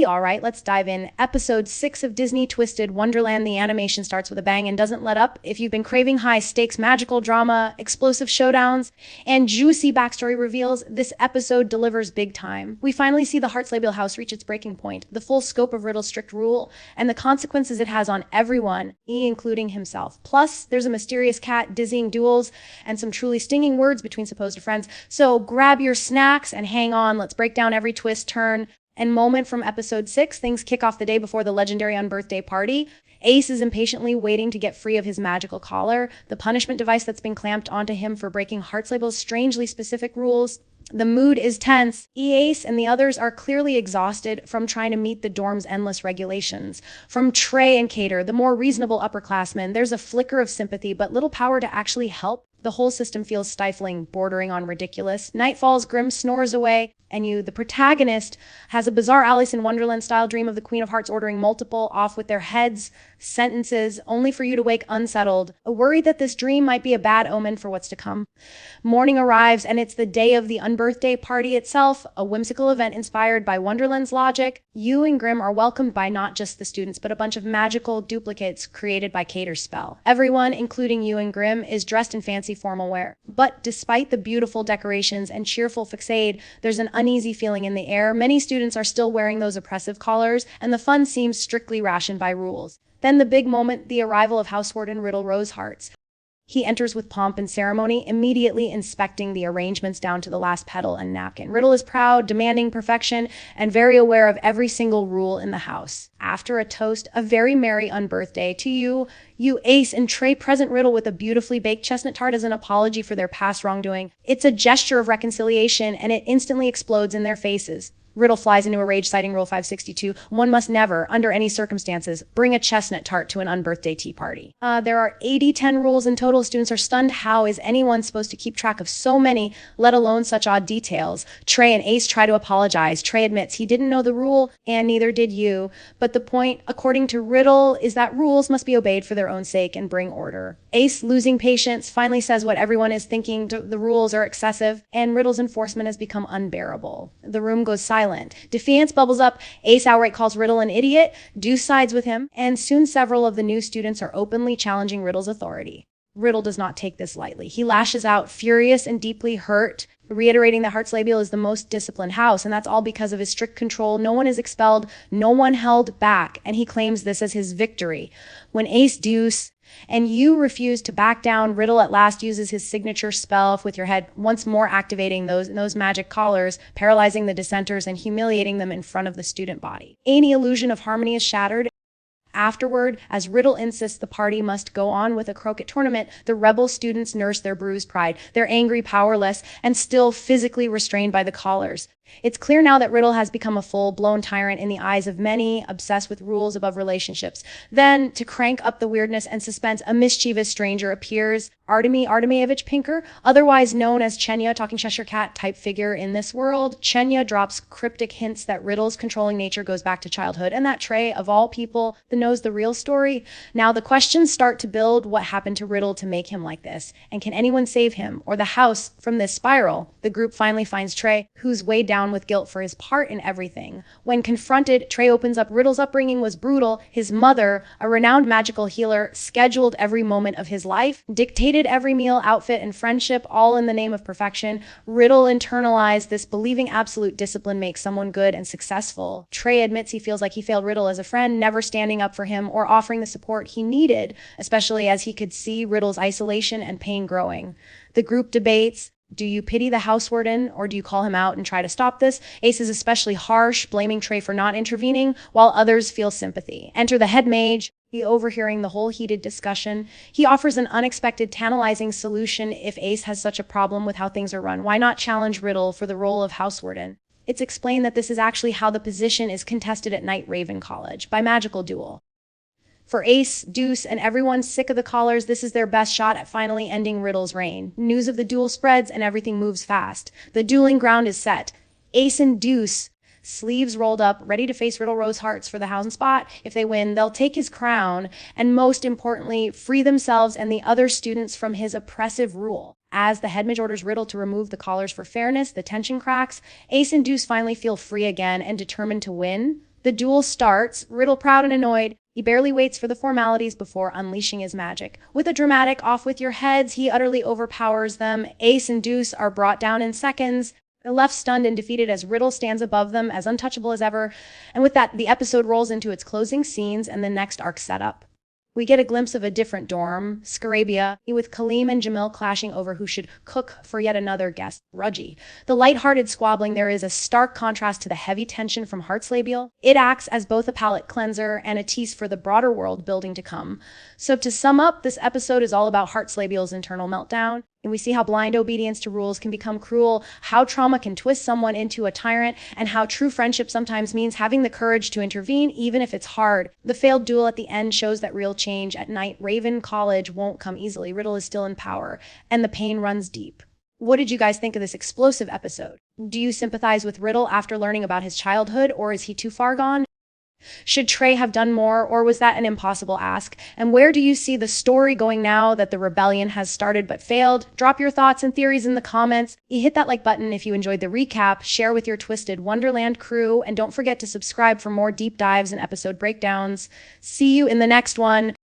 All right, let's dive in. Episode 6 of Disney Twisted-Wonderland. The animation starts with a bang and doesn't let up. If you've been craving high-stakes magical drama, explosive showdowns, and juicy backstory reveals, this episode delivers big time. We finally see the Heart's-Labial house reach its breaking point, the full scope of Riddle's strict rule, and the consequences it has on everyone, including himself. Plus, there's a mysterious cat, dizzying duels, and some truly stinging words between supposed friends. So grab your snacks and hang on. Let's break down every twist, turn, and moment from episode 6. Things kick off the day before the legendary unbirthday party. Ace is impatiently waiting to get free of his magical collar, the punishment device that's been clamped onto him for breaking Heart's-Labial's strangely specific rules. The mood is tense. Ace and the others are clearly exhausted from trying to meet the dorm's endless regulations. From Trey and Cater, the more reasonable upperclassmen, there's a flicker of sympathy, but little power to actually help. The whole system feels stifling, bordering on ridiculous. Night falls, Grimm snores away, and you, the protagonist, has a bizarre Alice in Wonderland-style dream of the Queen of Hearts ordering multiple off with their heads, sentences, only for you to wake unsettled, worried that this dream might be a bad omen for what's to come. Morning arrives, and it's the day of the unbirthday party itself, a whimsical event inspired by Wonderland's logic. You and Grimm are welcomed by not just the students, but a bunch of magical duplicates created by Cater's spell. Everyone, including you and Grimm, is dressed in fancy formal wear. But despite the beautiful decorations and cheerful facade, there's an uneasy feeling in the air. Many students are still wearing those oppressive collars, and the fun seems strictly rationed by rules. Then the big moment, the arrival of House Warden Riddle Rosehearts. He enters with pomp and ceremony, immediately inspecting the arrangements down to the last petal and napkin. Riddle is proud, demanding perfection, and very aware of every single rule in the house. After a toast, a very merry unbirthday to you, Ace, and Trey present Riddle with a beautifully baked chestnut tart as an apology for their past wrongdoing. It's a gesture of reconciliation, and it instantly explodes in their faces. Riddle flies into a rage, citing Rule 562. One must never, under any circumstances, bring a chestnut tart to an unbirthday tea party. There are 10 rules in total. Students are stunned. How is anyone supposed to keep track of so many, let alone such odd details? Trey and Ace try to apologize. Trey admits he didn't know the rule, and neither did you. But the point, according to Riddle, is that rules must be obeyed for their own sake and bring order. Ace, losing patience, finally says what everyone is thinking. The rules are excessive, and Riddle's enforcement has become unbearable. The room goes silent. Defiance bubbles up. Ace outright calls Riddle an idiot. Deuce sides with him, and soon several of the new students are openly challenging Riddle's authority. Riddle does not take this lightly. He lashes out, furious and deeply hurt, reiterating that Heart's-Labial is the most disciplined house, and that's all because of his strict control. No one is expelled, no one held back, and he claims this as his victory. When Ace, Deuce, and you refuse to back down, Riddle at last uses his signature spell with your head, once more activating those magic collars, paralyzing the dissenters and humiliating them in front of the student body. Any illusion of harmony is shattered. Afterward, as Riddle insists the party must go on with a croquet tournament, the rebel students nurse their bruised pride. They're angry, powerless, and still physically restrained by the collars. It's clear now that Riddle has become a full-blown tyrant in the eyes of many, obsessed with rules above relationships. Then, to crank up the weirdness and suspense, a mischievous stranger appears. Artemievich Pinker, otherwise known as Chenya, talking Cheshire Cat type figure in this world. Chenya drops cryptic hints that Riddle's controlling nature goes back to childhood, and that Trey, of all people, knows the real story. Now the questions start to build. What happened to Riddle to make him like this? And can anyone save him or the house from this spiral? The group finally finds Trey, who's weighed down with guilt for his part in everything. When confronted, Trey opens up. Riddle's upbringing was brutal. His mother, a renowned magical healer, scheduled every moment of his life, dictated every meal, outfit, and friendship, all in the name of perfection. Riddle internalized this, believing absolute discipline makes someone good and successful. Trey admits he feels like he failed Riddle as a friend, never standing up for him or offering the support he needed, especially as he could see Riddle's isolation and pain growing. The group debates. Do you pity the house warden, or do you call him out and try to stop this? Ace is especially harsh, blaming Trey for not intervening, while others feel sympathy. Enter the head mage. He, overhearing the whole heated discussion, he offers an unexpected, tantalizing solution. If Ace has such a problem with how things are run, why not challenge Riddle for the role of house warden? It's explained that this is actually how the position is contested at Night Raven College, by magical duel. For Ace, Deuce, and everyone sick of the collars, this is their best shot at finally ending Riddle's reign. News of the duel spreads, and everything moves fast. The dueling ground is set. Ace and Deuce, sleeves rolled up, ready to face Riddle Rosehearts for the house spot. If they win, they'll take his crown, and most importantly, free themselves and the other students from his oppressive rule. As the headmage orders Riddle to remove the collars for fairness, the tension cracks. Ace and Deuce finally feel free again and determined to win. The duel starts, Riddle proud and annoyed. He barely waits for the formalities before unleashing his magic. With a dramatic off with your heads, he utterly overpowers them. Ace and deuce are brought down in seconds. They're left stunned and defeated as Riddle stands above them, as untouchable as ever. And with that, the episode rolls into its closing scenes and the next arc set up. We get a glimpse of a different dorm, Scarabia, with Kaleem and Jamil clashing over who should cook for yet another guest, Rudgy. The light-hearted squabbling there is a stark contrast to the heavy tension from Heart's Labial. It acts as both a palate cleanser and a tease for the broader world building to come. So to sum up, this episode is all about Heart's Labial's internal meltdown. And we see how blind obedience to rules can become cruel, how trauma can twist someone into a tyrant, and how true friendship sometimes means having the courage to intervene even if it's hard. The failed duel at the end shows that real change at night Raven College won't come easily. Riddle is still in power, and the pain runs deep. What did you guys think of this explosive episode? Do you sympathize with Riddle after learning about his childhood, or is he too far gone? Should Trey have done more, or was that an impossible ask? And where do you see the story going now that the rebellion has started but failed? Drop your thoughts and theories in the comments. Hit that like button if you enjoyed the recap, share with your Twisted Wonderland crew, and don't forget to subscribe for more deep dives and episode breakdowns. See you in the next one.